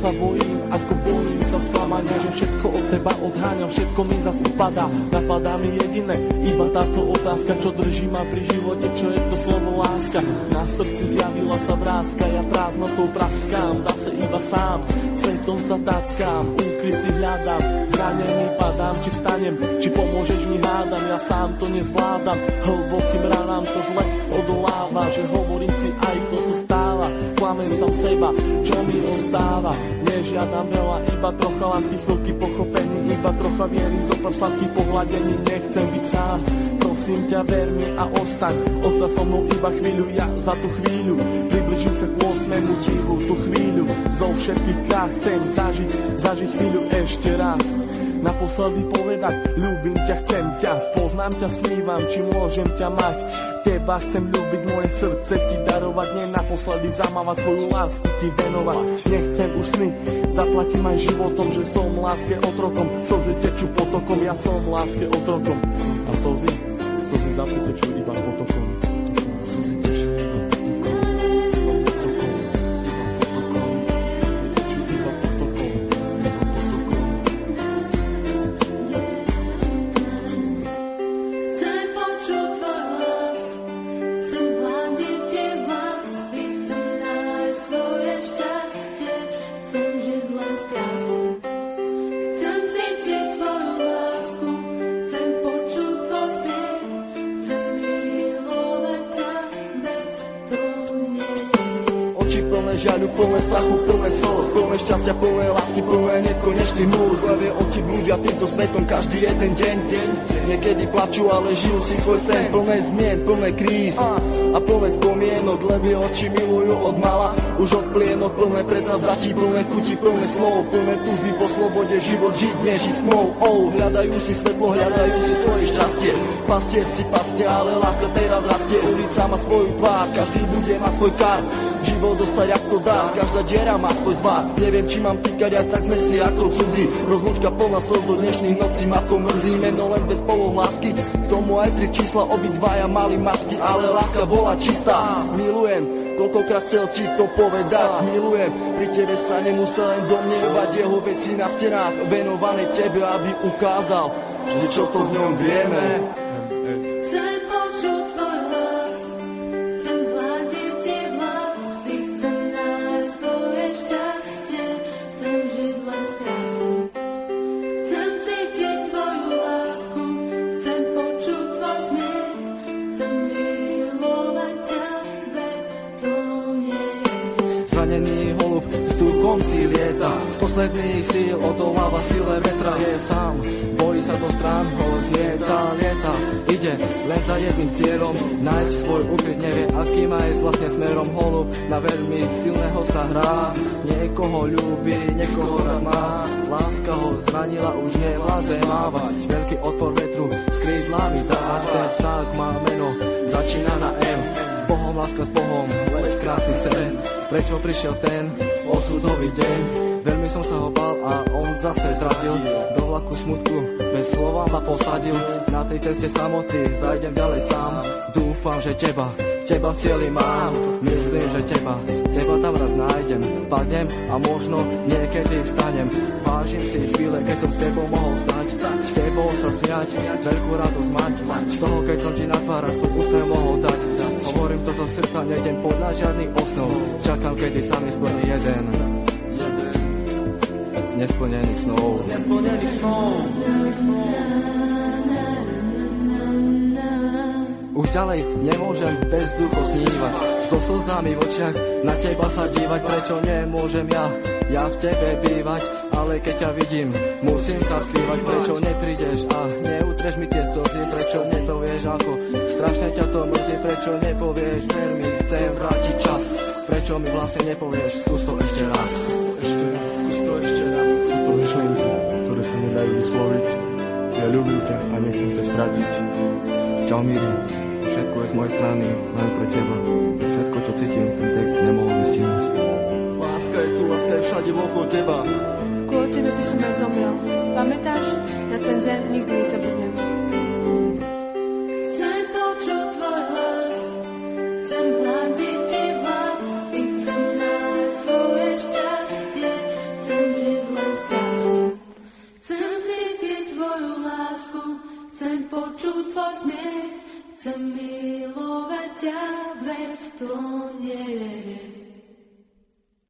sa bojím, ako bojím sa sklamania, že všetko od seba odháňam, všetko mi zas upadá. Napadá mi jediné, iba táto otázka, čo drží ma pri živote, čo je to slovo láska. Na srdci zjavila sa vrázka, ja prázdnotou praskám, zase iba sám, svetom sa táckám, úkryt si hľadám, zranený padám, či vstanem, či pomôžeš mi hádam, ja sám to nezvládam, hlbokým ranám sa zle odoláva, že hovorím si, aj to sa stáva, klamem sám seba, čo mi ostáva, nežiadam veľa, iba trocha lásky, chvíľky pochopení, iba trocha viery, zopár sladkých pohľadení, nechcem byť sám, prosím ťa, ver mi a ostaň so mnou iba chvíľu, ja za tú chvíľu približím sa k 8. divu, tú chvíľu zo všetkých krách chcem zažiť chvíľu ešte raz, naposledy povedať, ľúbim ťa, chcem ťa, poznám ťa, snívam, či môžem ťa mať, teba chcem ľúbiť, moje srdce ti darovať, nie naposledy zamávať, svoju lásku ti venovať, nechcem už sny, zaplatím aj životom, že som láske otrokom, slzy tečú potokom, ja som láske otrokom, a slzy zase tečú iba potokom, slzy tečú iba žiaľu, plné strachu, plné slz, plné šťastia, plné lásky, plné nekonečných múr. Zlevé oči blúdia týmto svetom každý jeden deň. Niekedy plačú, ale žijú si svoj sen. Plné zmien, plné kríz a plné spomienok. Levé oči milujú od mala, už od plienok. Plné predsavzatí, plné chuti, plné slov, plné túžby po slobode, život žiť, nežiť s tmou. Hľadajú si svetlo, hľadajú si svoje šťastie. Pastier si pastia, ale láska teraz rastie. Ulica má svoju tvár, každý bude mať svoj kar. Život dostať ako dár, každá diera má svoj zvar. Neviem, či mám týkať, aj tak sme si ako cudzí. Rozlúčka plná slz do dnešných nocí, ma to mrzí. Meno len bez polov lásky, k tomu aj 3 čísla, obidvaja mali masky, ale láska bola čistá. Milujem, koľkokrát chcel ti to povedať. Milujem, pri tebe sa nemusel len domnievať. Jeho veci na stenách venované tebe, aby ukázal, že čo to v ňom vieme. Si lieta, z posledných síl odoláva sile vetra, je sám, bojí sa do strán, ho lieta, ide len za jedným cieľom, nájsť svoj úkryt, nevie aký má ísť vlastne smerom. Holub na veľmi silného sa hrá, niekoho ľúbi, niekoho rád má, láska ho zranila, už nevládze mávať, veľký odpor vetru s krídlami dávať, ten vták má meno, začína na M, s Bohom, láska s Bohom, leď krásny sen, prečo prišiel ten osudový deň, veľmi som sa ho bál a on zase zradil, do vlaku smutku bez slova ma posadil, na tej ceste samoty zajdem ďalej sám, dúfam, že teba v cieli mám, myslím, že teba tam raz nájdem, spadnem a možno niekedy vstanem, vážim si chvíle, keď som s tebou mohol stať, s tebou sa smiať, veľkú radosť mať, z toho, keď som ti na tvár aspoň úsmev mohol dať, hovorím to zo srdca, nejdem podľa žiadnych osnov, čakám, kedy sa mi splní jeden z nesplnených snov. Už ďalej nemôžem bez duchu snívať, so slzami v očiach na teba sa dívať, prečo nemôžem ja v tebe bývať, ale keď ťa vidím, musím sa stívať, prečo neprídeš a neutreš mi tie slzy, prečo nepovieš, ako strašne ťa to mrzí, prečo nepovieš, veľmi chcem vrátiť čas, prečo mi vlastne nepovieš, skús to ešte raz, skús to myšlenky, ktoré sa nedajú vysloviť, ja ľúbim ťa a nechcem ťa stratiť. Čau Míri, všetko je z mojej strany, len pre teba. Všetko, čo cítim, ten text nemohol vystihnúť. Láska je tu, láska je všade okolo teba. Kvôli tebe by som aj zomrel. Pamätáš? Na ten deň nikdy nezabudnem. Chcem počuť tvoj hlas, chcem hľadiť ti vlasy, chcem nájsť svoje šťastie, tvoju lásku, chcem počuť tvoj smiech, chcem milovať ťa, veď to nie je hriech.